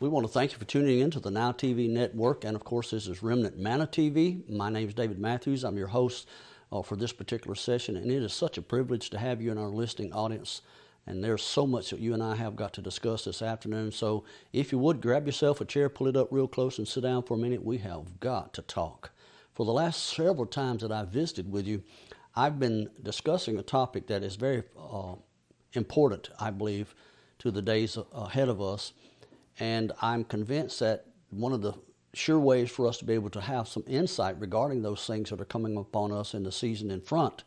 we want to thank you for tuning in to the Now TV network. And of course, this is Remnant Manna TV. My name is David Mathews. I'm your host for this particular session. And it is such a privilege to have you in our listening audience. And there's so much that you and I have got to discuss this afternoon. So if you would, grab yourself a chair, pull it up real close, and sit down for a minute. We have got to talk. For the last several times that I've visited with you, I've been discussing a topic that is very important, I believe, to the days ahead of us. And I'm convinced that one of the sure ways for us to be able to have some insight regarding those things that are coming upon us in the season in front,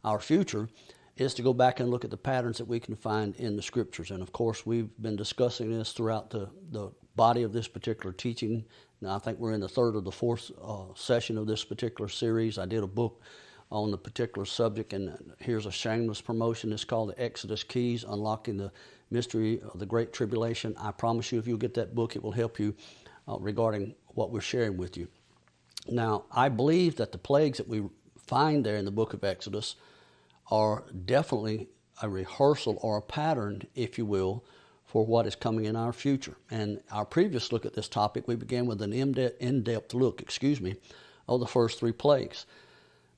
our future, is to go back and look at the patterns that we can find in the Scriptures. And of course, we've been discussing this throughout the body of this particular teaching. Now, I think we're in the third or the fourth session of this particular series. I did a book on the particular subject, and here's a shameless promotion. It's called The Exodus Keys, Unlocking the Mystery of the Great Tribulation. I promise you, if you'll get that book, it will help you regarding what we're sharing with you. Now, I believe that the plagues that we find there in the book of Exodus are definitely a rehearsal or a pattern, if you will, for what is coming in our future. And our previous look at this topic, we began with an in-depth look, of the first three plagues.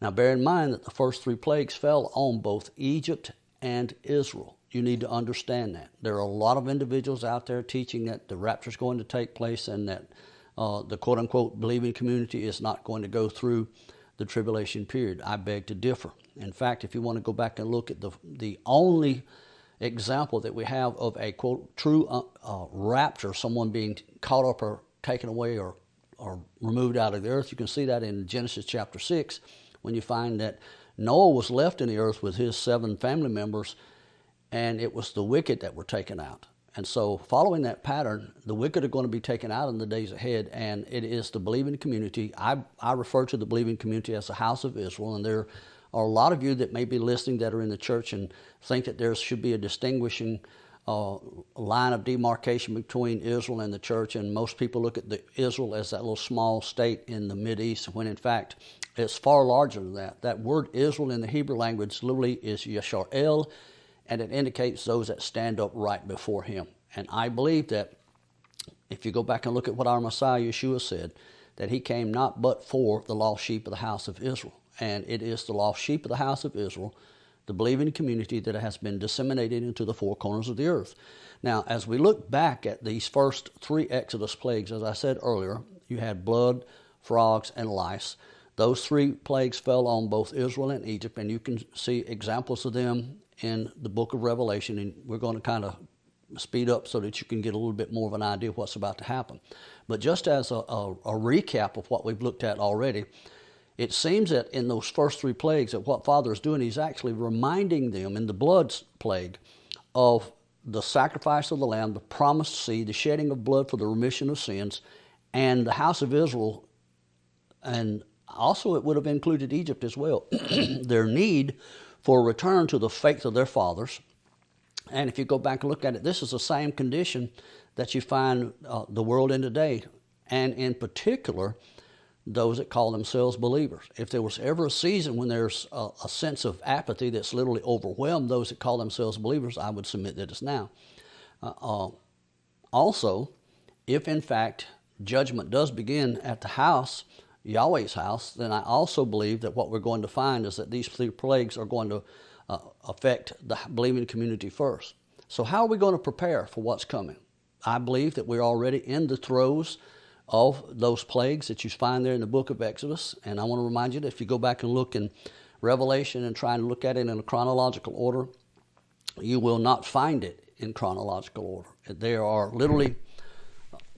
Now, bear in mind that the first three plagues fell on both Egypt and Israel. You need to understand that. There are a lot of individuals out there teaching that the rapture is going to take place and that the quote-unquote believing community is not going to go through the tribulation period. I beg to differ. In fact, if you want to go back and look at the only example that we have of a, quote, true rapture, someone being caught up or taken away or removed out of the earth, you can see that in Genesis chapter 6, when you find that Noah was left in the earth with his 7 family members, and it was the wicked that were taken out. And so following that pattern, the wicked are going to be taken out in the days ahead, and it is the believing community. I refer to the believing community as the house of Israel, and there are a lot of you that may be listening that are in the church and think that there should be a distinguishing line of demarcation between Israel and the church, and most people look at Israel as that little small state in the Mideast, when in fact it's far larger than that. That word Israel in the Hebrew language literally is Yisrael, and it indicates those that stand up right before Him. And I believe that if you go back and look at what our Messiah Yeshua said, that He came not but for the lost sheep of the house of Israel. And it is the lost sheep of the house of Israel, the believing community that has been disseminated into the four corners of the earth. Now, as we look back at these first three Exodus plagues, as I said earlier, you had blood, frogs, and lice. Those three plagues fell on both Israel and Egypt, and you can see examples of them in the book of Revelation, and we're going to kind of speed up so that you can get a little bit more of an idea of what's about to happen. But just as a recap of what we've looked at already, it seems that in those first three plagues that what Father is doing, He's actually reminding them in the blood plague of the sacrifice of the Lamb, the promised seed, the shedding of blood for the remission of sins, and the house of Israel, and also it would have included Egypt as well, their need for a return to the faith of their fathers. And if you go back and look at it, this is the same condition that you find the world in today, and in particular, those that call themselves believers. If there was ever a season when there's a sense of apathy that's literally overwhelmed those that call themselves believers, I would submit that it's now. Also, if in fact judgment does begin at the house, Yahweh's house, then I also believe that what we're going to find is that these three plagues are going to affect the believing community first. So how are we going to prepare for what's coming? I believe that we're already in the throes of those plagues that you find there in the book of Exodus. And I want to remind you that if you go back and look in Revelation and try and look at it in a chronological order, you will not find it in chronological order. There are literally,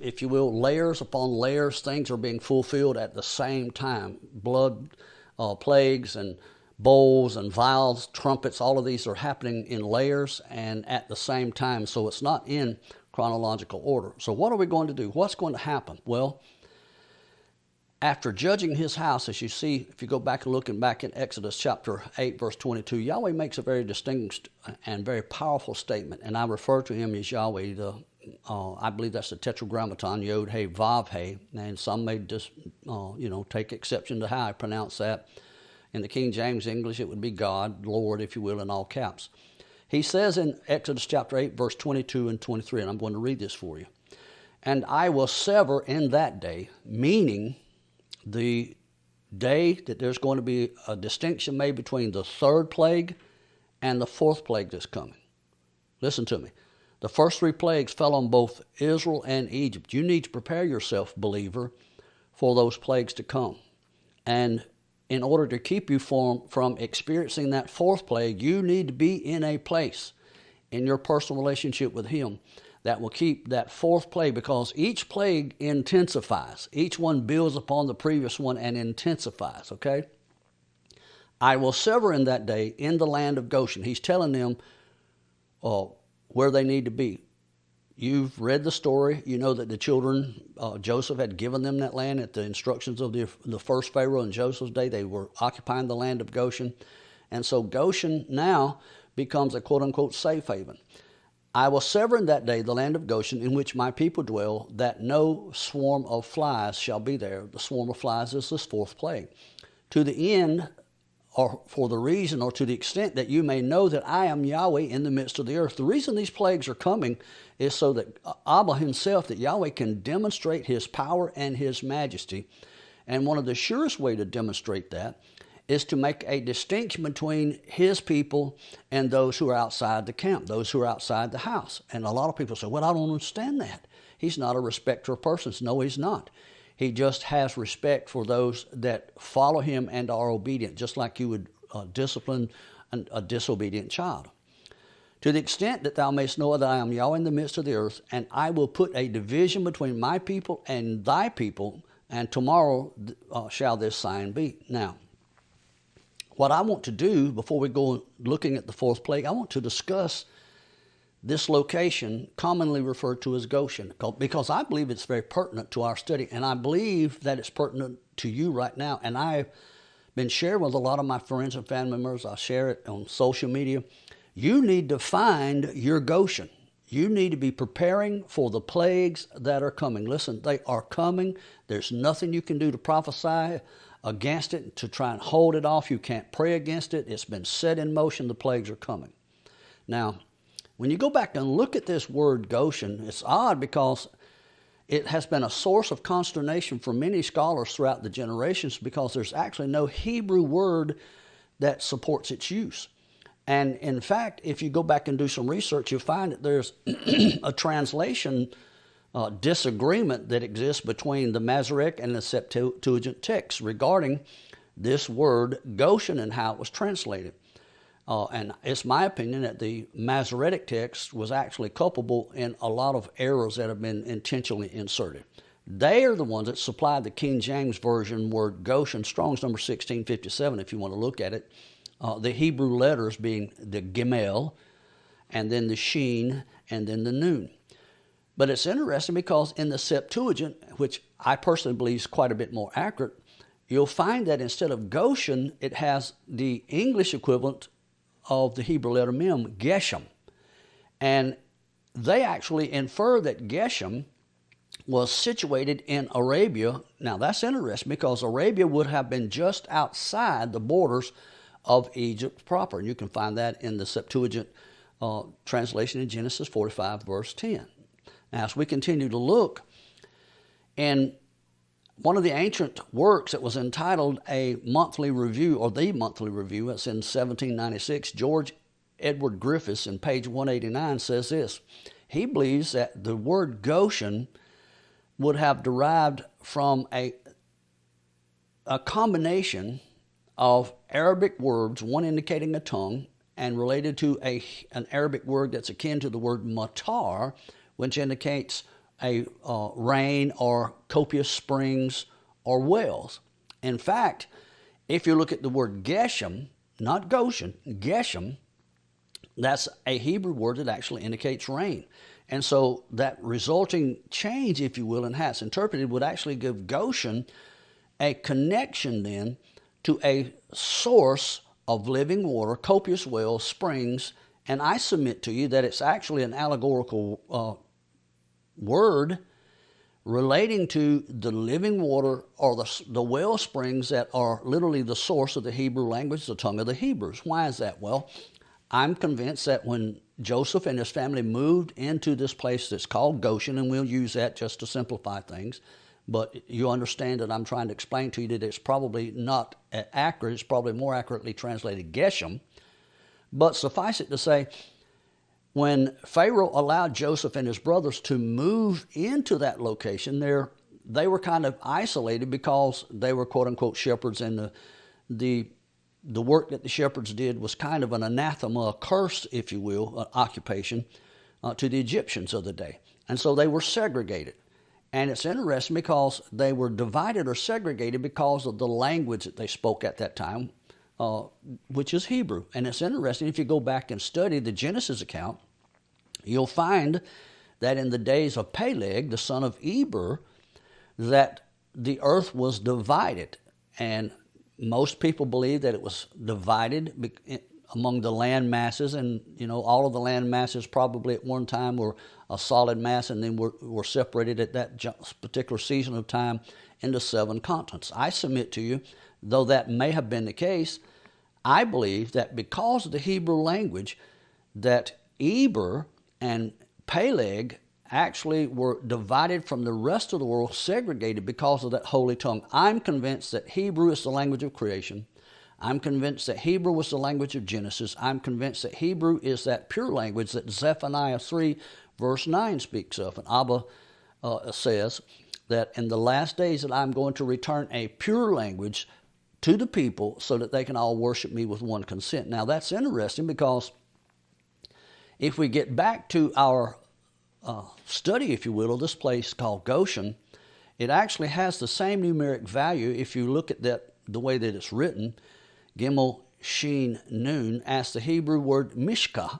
if you will, layers upon layers. Things are being fulfilled at the same time. Blood plagues and bowls and vials, trumpets, all of these are happening in layers and at the same time. So it's not in chronological order. So what are we going to do? What's going to happen? Well, after judging His house, as you see, if you go back and looking back in Exodus chapter 8, verse 22, Yahweh makes a very distinguished and very powerful statement, and I refer to Him as Yahweh. I believe that's the Tetragrammaton, Yod, He, Vav, He, and some may just, take exception to how I pronounce that. In the King James English, it would be God, Lord, if you will, in all caps. He says in Exodus chapter 8, verse 22 and 23, and I'm going to read this for you. And I will sever in that day, meaning the day that there's going to be a distinction made between the third plague and the fourth plague that's coming. Listen to me. The first three plagues fell on both Israel and Egypt. You need to prepare yourself, believer, for those plagues to come. And in order to keep you from experiencing that fourth plague, you need to be in a place in your personal relationship with Him that will keep that fourth plague, because each plague intensifies. Each one builds upon the previous one and intensifies, okay? I will sever in that day in the land of Goshen. He's telling them where they need to be. You've read the story. You know that the children, Joseph had given them that land at the instructions of the first Pharaoh in Joseph's day. They were occupying the land of Goshen. And so Goshen now becomes a quote-unquote safe haven. I will sever in that day the land of Goshen in which my people dwell, that no swarm of flies shall be there. The swarm of flies is this fourth plague. To the end, or for the reason, or to the extent that you may know that I am Yahweh in the midst of the earth. The reason these plagues are coming is so that Abba himself, that Yahweh can demonstrate his power and his majesty. And one of the surest way to demonstrate that is to make a distinction between his people and those who are outside the camp, those who are outside the house. And a lot of people say, well, I don't understand that. He's not a respecter of persons. No, he's not. He just has respect for those that follow him and are obedient, just like you would discipline a disobedient child. To the extent that thou mayest know that I am Yahweh in the midst of the earth, and I will put a division between my people and thy people, and tomorrow shall this sign be. Now, what I want to do before we go looking at the fourth plague, I want to discuss this location commonly referred to as Goshen, because I believe it's very pertinent to our study, and I believe that it's pertinent to you right now. And I've been sharing with a lot of my friends and family members. I share it on social media. You need to find your Goshen. You need to be preparing for the plagues that are coming. Listen, they are coming. There's nothing you can do to prophesy against it, to try and hold it off. You can't pray against it. It's been set in motion. The plagues are coming. Now, when you go back and look at this word Goshen, it's odd because it has been a source of consternation for many scholars throughout the generations, because there's actually no Hebrew word that supports its use. And in fact, if you go back and do some research, you'll find that there's a translation disagreement that exists between the Masoretic and the Septuagint texts regarding this word Goshen and how it was translated. And it's my opinion that the Masoretic text was actually culpable in a lot of errors that have been intentionally inserted. They are the ones that supplied the King James Version word Goshen, Strong's number 1657, if you want to look at it. The Hebrew letters being the Gimel, and then the Shin, and then the Nun. But it's interesting because in the Septuagint, which I personally believe is quite a bit more accurate, you'll find that instead of Goshen, it has the English equivalent of the Hebrew letter Mem, Geshem. And they actually infer that Geshem was situated in Arabia. Now that's interesting because Arabia would have been just outside the borders of Egypt proper. And you can find that in the Septuagint translation in Genesis 45, verse 10. Now, as we continue to look, in one of the ancient works that was entitled A Monthly Review, or The Monthly Review, it's in 1796, George Edward Griffiths in page 189 says this. He believes that the word Goshen would have derived from a combination of Arabic words, one indicating a tongue, and related to an Arabic word that's akin to the word matar, which indicates a rain or copious springs or wells. In fact, if you look at the word Geshem, not Goshen, Geshem, that's a Hebrew word that actually indicates rain. And so that resulting change, if you will, in how it's interpreted would actually give Goshen a connection then to a source of living water, copious wells, springs, and I submit to you that it's actually an allegorical word relating to the living water or the well springs that are literally the source of the Hebrew language, the tongue of the Hebrews. Why is that? Well, I'm convinced that when Joseph and his family moved into this place that's called Goshen, and we'll use that just to simplify things. But you understand that I'm trying to explain to you that it's probably not accurate. It's probably more accurately translated Geshem. But suffice it to say, when Pharaoh allowed Joseph and his brothers to move into that location, they were kind of isolated because they were quote-unquote shepherds, and the work that the shepherds did was kind of an anathema, a curse, if you will, an occupation to the Egyptians of the day. And so they were segregated. And it's interesting because they were divided or segregated because of the language that they spoke at that time, which is Hebrew. And it's interesting, if you go back and study the Genesis account, you'll find that in the days of Peleg, the son of Eber, that the earth was divided. And most people believe that it was divided among the land masses, and all of the land masses probably at one time were a solid mass, and then were separated at that particular season of time into 7 continents. I submit to you, though that may have been the case, I believe that because of the Hebrew language, that Eber and Peleg actually were divided from the rest of the world, segregated because of that holy tongue. I'm convinced that Hebrew is the language of creation. I'm convinced that Hebrew was the language of Genesis. I'm convinced that Hebrew is that pure language that Zephaniah 3 verse 9 speaks of. And Abba says that in the last days that I'm going to return a pure language to the people so that they can all worship me with one consent. Now that's interesting, because if we get back to our study, if you will, of this place called Goshen, it actually has the same numeric value if you look at that the way that it's written, Gimel Shin Nun, as the Hebrew word Mishkah,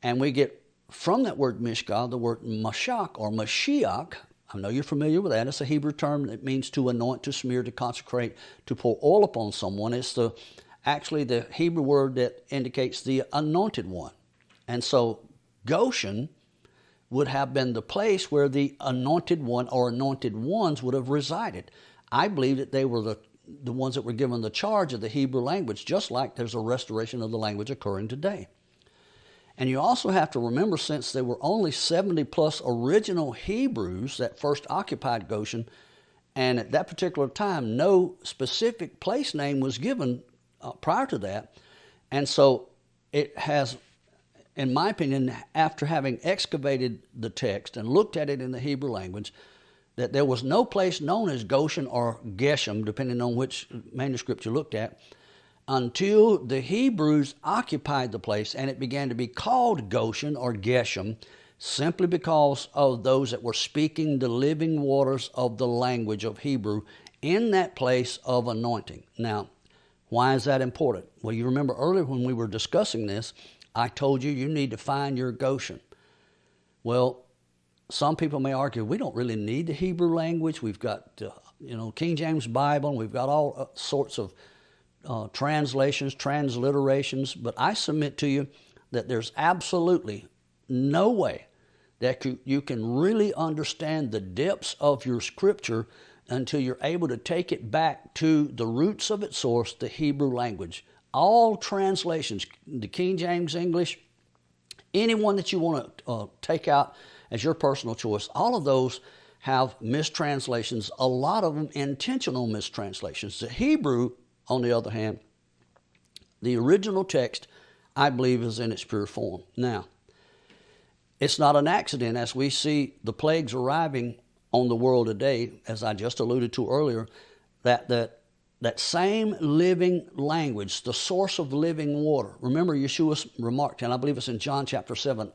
and we get from that word Mishkah the word Mashach or Mashiach. I know you're familiar with that. It's a Hebrew term that means to anoint, to smear, to consecrate, to pour oil upon someone. It's actually the Hebrew word that indicates the anointed one. And so Goshen would have been the place where the anointed one or anointed ones would have resided. I believe that they were the ones that were given the charge of the Hebrew language, just like there's a restoration of the language occurring today. And you also have to remember, since there were only 70 plus original Hebrews that first occupied Goshen, and at that particular time no specific place name was given prior to that. And so it has, in my opinion, after having excavated the text and looked at it in the Hebrew language, that there was no place known as Goshen or Geshem, depending on which manuscript you looked at, until the Hebrews occupied the place, and it began to be called Goshen or Geshem, simply because of those that were speaking the living waters of the language of Hebrew in that place of anointing. Now, why is that important? Well, you remember earlier when we were discussing this, I told you need to find your Goshen. Well, some people may argue we don't really need the Hebrew language. We've got King James Bible, and we've got all sorts of translations, transliterations, but I submit to you that there's absolutely no way that you can really understand the depths of your scripture until you're able to take it back to the roots of its source, the Hebrew language. All translations, the King James English, any one that you want to take out as your personal choice, all of those have mistranslations, a lot of them intentional mistranslations. The Hebrew, on the other hand, the original text, I believe, is in its pure form. Now, it's not an accident, as we see the plagues arriving on the world today, as I just alluded to earlier, that same living language, the source of living water. Remember, Yeshua remarked, and I believe it's in John chapter 7,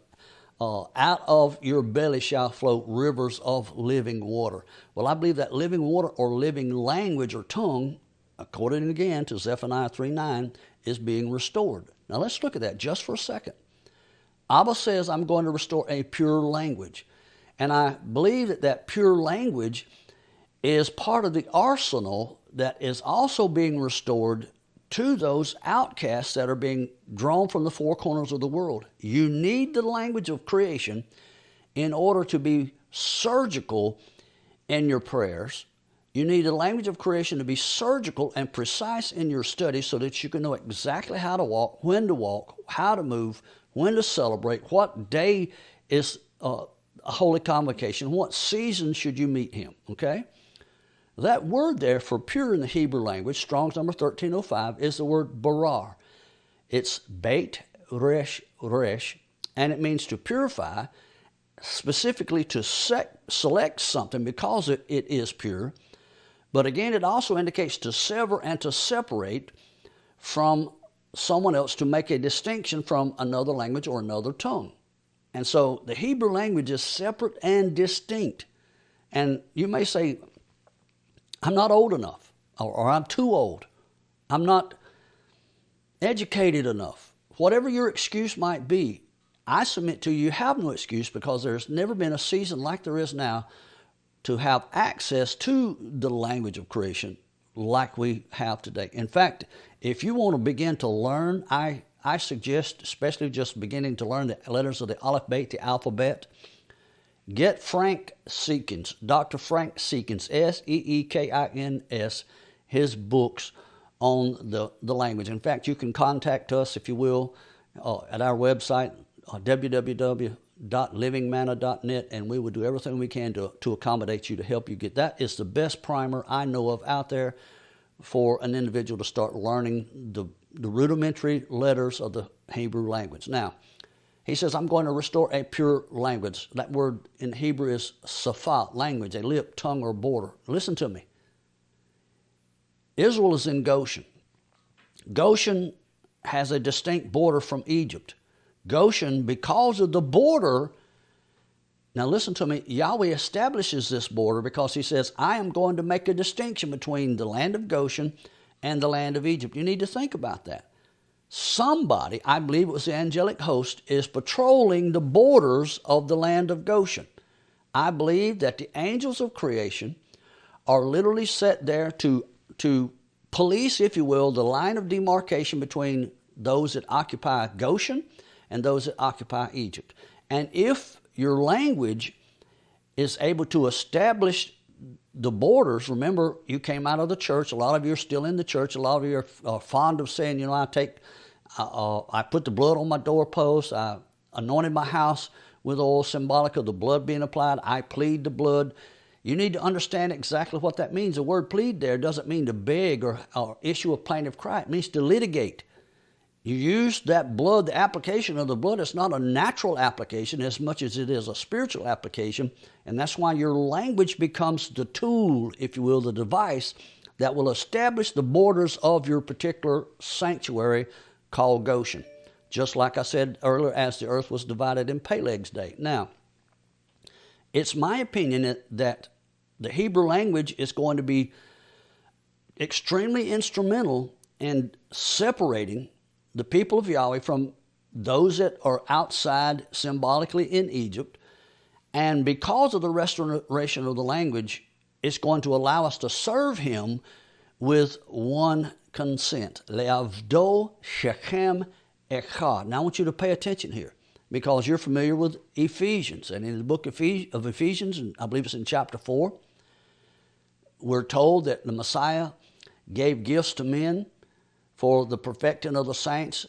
out of your belly shall flow rivers of living water. Well, I believe that living water or living language or tongue, according again to Zephaniah 3:9, is being restored. Now let's look at that just for a second. Abba says, I'm going to restore a pure language. And I believe that pure language is part of the arsenal that is also being restored to those outcasts that are being drawn from the four corners of the world. You need the language of creation in order to be surgical in your prayers. You need the language of creation to be surgical and precise in your studies so that you can know exactly how to walk, how to move, when to celebrate, what day is a holy convocation, what season should you meet him, okay? That word there for pure in the Hebrew language, Strong's number 1305, is the word barar. It's beit resh resh, and it means to purify, specifically to select something because it is pure. But again, it also indicates to sever and to separate from someone else, to make a distinction from another language or another tongue. And so the Hebrew language is separate and distinct. And you may say, I'm not old enough, or I'm too old. I'm not educated enough. Whatever your excuse might be, I submit to you, you have no excuse, because there's never been a season like there is now to have access to the language of creation like we have today. In fact, if you want to begin to learn, I suggest, especially just beginning to learn the letters of the alphabet, the alphabet, get Frank Seekins, Dr. Frank Seekins, Seekins, his books on the language. In fact, you can contact us, if you will, at our website, www.livingmanna.net, and we will do everything we can to accommodate you, to help you get. That is the best primer I know of out there for an individual to start learning the rudimentary letters of the Hebrew language. Now, he says, I'm going to restore a pure language. That word in Hebrew is safa, language, a lip, tongue, or border. Listen to me. Israel is in Goshen. Goshen has a distinct border from Egypt. Goshen, because of the border, now listen to me, Yahweh establishes this border because he says, I am going to make a distinction between the land of Goshen and the land of Egypt. You need to think about that. Somebody, I believe it was the angelic host, is patrolling the borders of the land of Goshen. I believe that the angels of creation are literally set there to police, if you will, the line of demarcation between those that occupy Goshen and those that occupy Egypt. And if your language is able to establish the borders, remember, you came out of the church. A lot of you are still in the church. A lot of you are fond of saying, I put the blood on my doorpost. I anointed my house with oil, symbolic of the blood being applied. I plead the blood. You need to understand exactly what that means. The word plead there doesn't mean to beg or issue a plaintive cry. It means to litigate. You use that blood, the application of the blood. It's not a natural application as much as it is a spiritual application. And that's why your language becomes the tool, if you will, the device that will establish the borders of your particular sanctuary called Goshen. Just like I said earlier, as the earth was divided in Peleg's day. Now, it's my opinion that the Hebrew language is going to be extremely instrumental in separating the people of Yahweh from those that are outside symbolically in Egypt. And because of the restoration of the language, it's going to allow us to serve him with one consent. Le'avdo shechem echad. Now I want you to pay attention here, because you're familiar with Ephesians. And in the book of Ephesians, and I believe it's in chapter 4, we're told that the Messiah gave gifts to men for the perfecting of the saints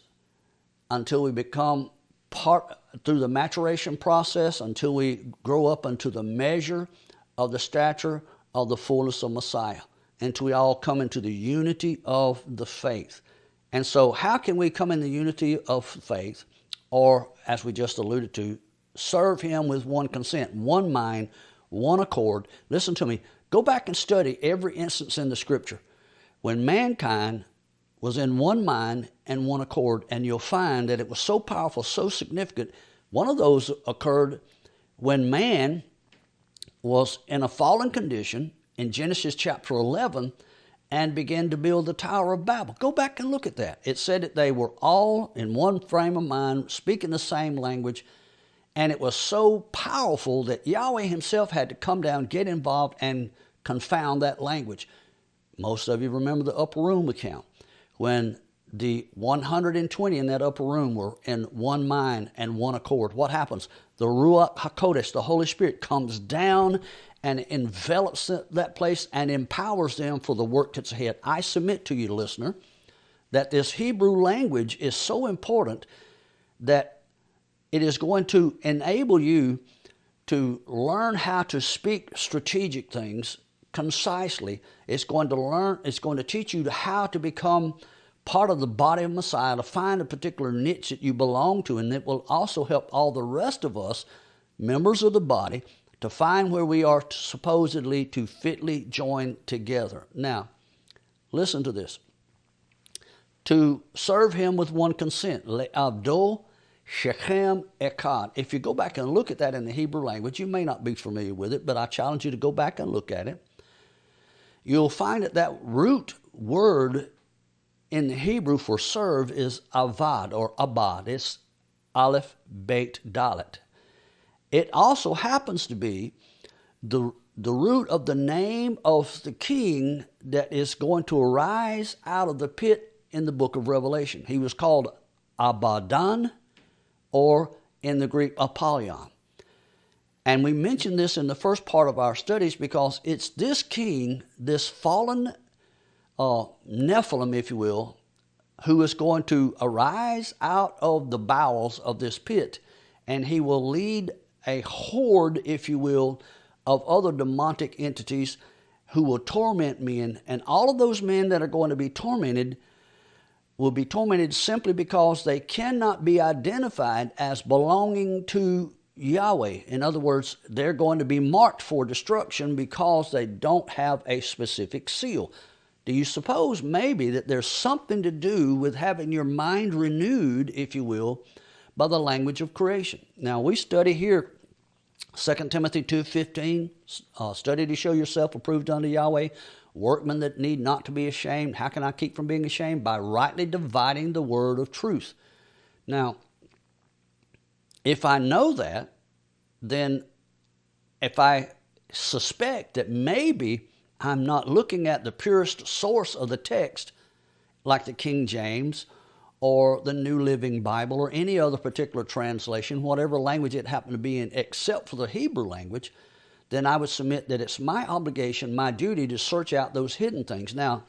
until we become part, through the maturation process, until we grow up unto the measure of the stature of the fullness of Messiah, until we all come into the unity of the faith. And so how can we come in the unity of faith, or, as we just alluded to, serve him with one consent, one mind, one accord? Listen to me. Go back and study every instance in the Scripture when mankind was in one mind and one accord, and you'll find that it was so powerful, so significant. One of those occurred when man was in a fallen condition in Genesis chapter 11 and began to build the Tower of Babel. Go back and look at that. It said that they were all in one frame of mind, speaking the same language, and it was so powerful that Yahweh himself had to come down, get involved, and confound that language. Most of you remember the upper room account, when the 120 in that upper room were in one mind and one accord. What happens? The Ruach HaKodesh, the Holy Spirit, comes down and envelops that place and empowers them for the work that's ahead. I submit to you, listener, that this Hebrew language is so important that it is going to enable you to learn how to speak strategic things concisely. It's going to teach you how to become part of the body of Messiah, to find a particular niche that you belong to, and it will also help all the rest of us, members of the body, to find where we are supposedly to fitly join together. Now, listen to this. To serve him with one consent. Le'avdo shechem echad. If you go back and look at that in the Hebrew language, you may not be familiar with it, but I challenge you to go back and look at it. You'll find that root word in the Hebrew for serve is avad or abad. It's aleph, bet, dalet. It also happens to be the root of the name of the king that is going to arise out of the pit in the book of Revelation. He was called Abaddon, or in the Greek, Apollyon. And we mentioned this in the first part of our studies because it's this king, this fallen Nephilim, if you will, who is going to arise out of the bowels of this pit, and he will lead a horde, if you will, of other demonic entities who will torment men. And all of those men that are going to be tormented will be tormented simply because they cannot be identified as belonging to Yahweh. In other words, they're going to be marked for destruction because they don't have a specific seal. Do you suppose maybe that there's something to do with having your mind renewed, if you will, by the language of creation? Now, we study here 2 Timothy 2:15, study to show yourself approved unto Yahweh, workmen that need not to be ashamed. How can I keep from being ashamed? By rightly dividing the word of truth. Now, if I know that, then if I suspect that maybe I'm not looking at the purest source of the text, like the King James or the New Living Bible or any other particular translation, whatever language it happened to be in, except for the Hebrew language, then I would submit that it's my obligation, my duty to search out those hidden things. Now,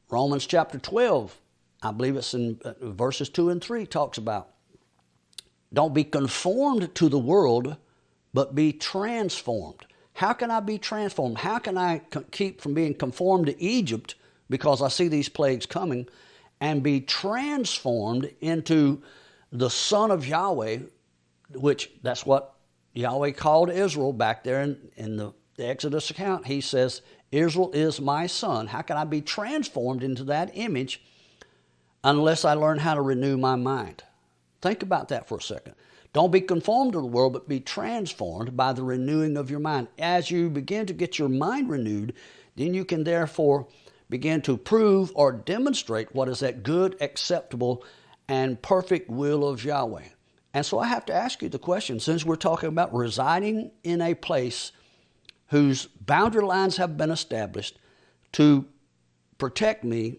Romans chapter 12, I believe it's in verses 2 and 3, talks about, don't be conformed to the world, but be transformed. How can I be transformed? How can I keep from being conformed to Egypt because I see these plagues coming, and be transformed into the Son of Yahweh, which that's what Yahweh called Israel back there in the Exodus account. He says, Israel is my son. How can I be transformed into that image unless I learn how to renew my mind? Think about that for a second. Don't be conformed to the world, but be transformed by the renewing of your mind. As you begin to get your mind renewed, then you can therefore begin to prove or demonstrate what is that good, acceptable, and perfect will of Yahweh. And so I have to ask you the question, since we're talking about residing in a place whose boundary lines have been established to protect me,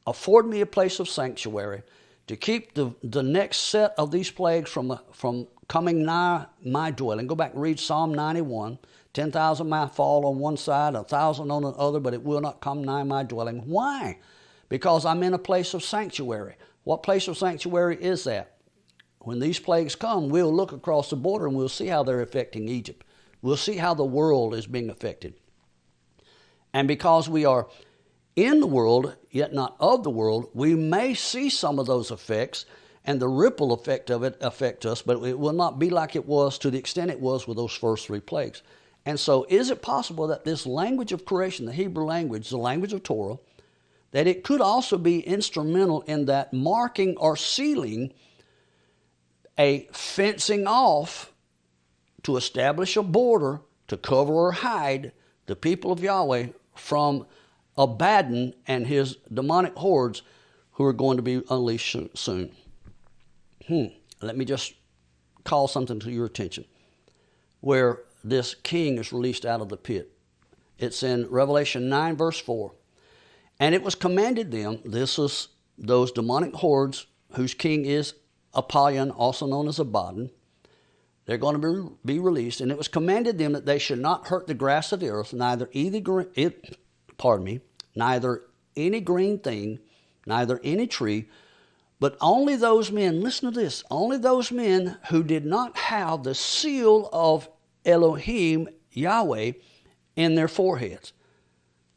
afford me a place of sanctuary, to keep the next set of these plagues from coming nigh my dwelling. Go back and read Psalm 91. 10,000 might fall on one side, 1,000 on the other, but it will not come nigh my dwelling. Why? Because I'm in a place of sanctuary. What place of sanctuary is that? When these plagues come, we'll look across the border and we'll see how they're affecting Egypt. We'll see how the world is being affected. And because we are in the world, yet not of the world, we may see some of those effects and the ripple effect of it affect us, but it will not be like it was to the extent it was with those first three plagues. And so is it possible that this language of creation, the Hebrew language, the language of Torah, that it could also be instrumental in that marking or sealing a fencing off to establish a border to cover or hide the people of Yahweh from Abaddon and his demonic hordes who are going to be unleashed soon? Let me just call something to your attention where this king is released out of the pit. It's in Revelation 9, verse 4. And it was commanded them, this is those demonic hordes whose king is Apollyon, also known as Abaddon. They're going to be released. And it was commanded them that they should not hurt the grass of the earth, neither any green thing, neither any tree, But only those men, listen to this, only those men who did not have the seal of Elohim, Yahweh, in their foreheads.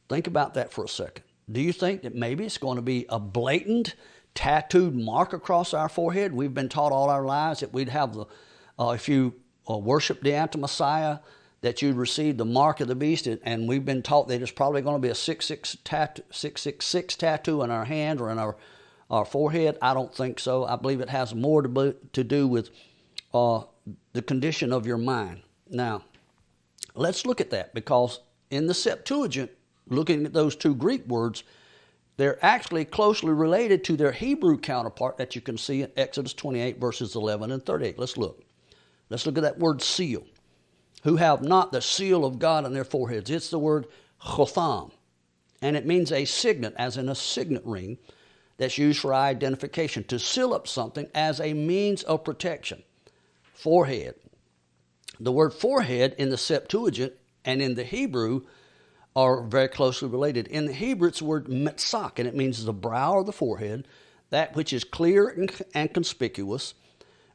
Think about that for a second. Do you think that maybe it's going to be a blatant tattooed mark across our forehead? We've been taught all our lives that we'd have the, if you worship the anti-Messiah, that you'd receive the mark of the beast, and we've been taught that it's probably going to be a 666 tattoo on our hand or in our forehead. I don't think so. I believe it has more to do with the condition of your mind. Now, let's look at that, because in the Septuagint, looking at those two Greek words, they're actually closely related to their Hebrew counterpart that you can see in Exodus 28, verses 11 and 38. Let's look. Let's look at that word seal. Who have not the seal of God on their foreheads. It's the word chotham, and it means a signet, as in a signet ring, that's used for identification, to seal up something as a means of protection. Forehead. The word forehead in the Septuagint and in the Hebrew are very closely related. In the Hebrew, it's the word metzak, and it means the brow or the forehead, that which is clear and conspicuous.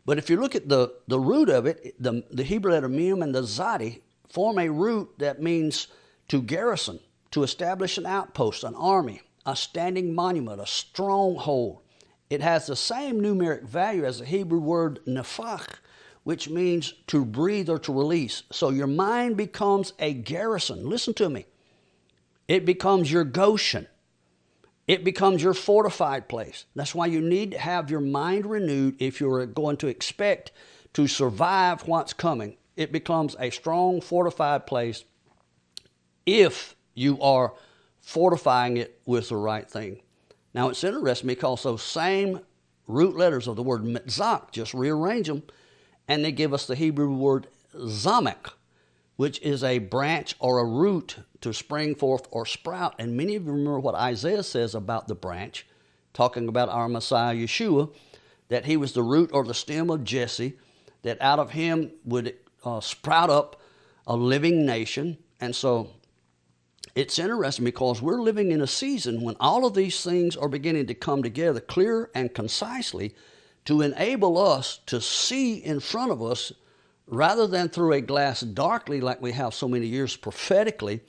But if you look at the root of it, the Hebrew letter mem and the zadi form a root that means to garrison, to establish an outpost, an army, a standing monument, a stronghold. It has the same numeric value as the Hebrew word nefach, which means to breathe or to release. So your mind becomes a garrison. Listen to me. It becomes your Goshen. It becomes your fortified place. That's why you need to have your mind renewed if you're going to expect to survive what's coming. It becomes a strong, fortified place if you are fortifying it with the right thing. Now, it's interesting because those same root letters of the word metzak, just rearrange them, and they give us the Hebrew word zamek, which is a branch or a root to spring forth or sprout. And many of you remember what Isaiah says about the branch, talking about our Messiah Yeshua, that he was the root or the stem of Jesse, that out of him would sprout up a living nation. And so it's interesting because we're living in a season when all of these things are beginning to come together clear and concisely to enable us to see in front of us, rather than through a glass darkly like we have so many years prophetically,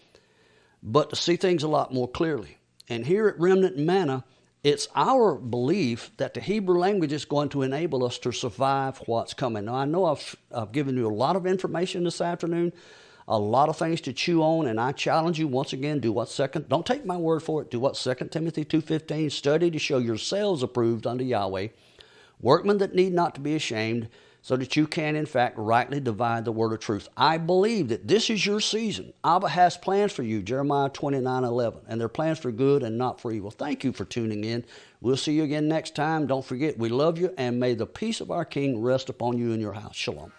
but to see things a lot more clearly. And here at Remnant Manna, it's our belief that the Hebrew language is going to enable us to survive what's coming. Now, I know I've given you a lot of information this afternoon, a lot of things to chew on, and I challenge you once again, don't take my word for it, do what 2 Timothy 2:15, study to show yourselves approved unto Yahweh, workmen that need not to be ashamed, so that you can, in fact, rightly divide the word of truth. I believe that this is your season. Abba has plans for you, Jeremiah 29:11, and they're plans for good and not for evil. Thank you for tuning in. We'll see you again next time. Don't forget, we love you, and may the peace of our King rest upon you and your house. Shalom.